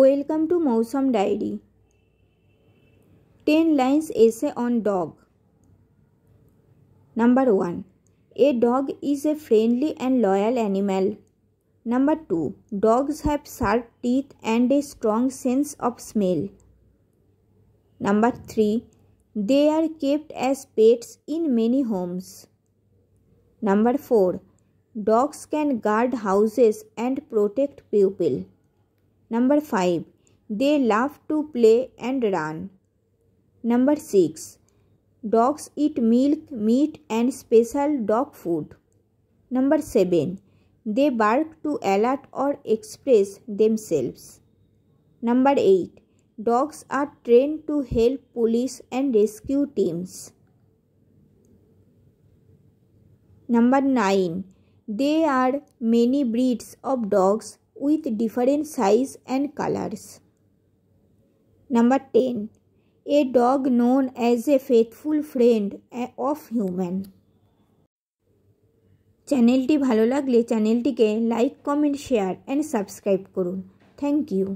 Welcome to Mausam Diary. 10 lines essay on dog. Number 1. A dog is a friendly and loyal animal. Number 2. Dogs have sharp teeth and a strong sense of smell. Number 3. They are kept as pets in many homes. Number 4. Dogs can guard houses and protect people. Number 5. They love to play and run. Number 6. Dogs eat milk, meat and special dog food. Number 7. They bark to alert or express themselves. Number 8. Dogs are trained to help police and rescue teams. Number 9. There are many breeds of dogs with different size and colors. Number 10. A dog known as a faithful friend of human. চ্যানেলটি ভালো লাগলে চ্যানেলটিকে like, comment, share and subscribe করুন। Thank you.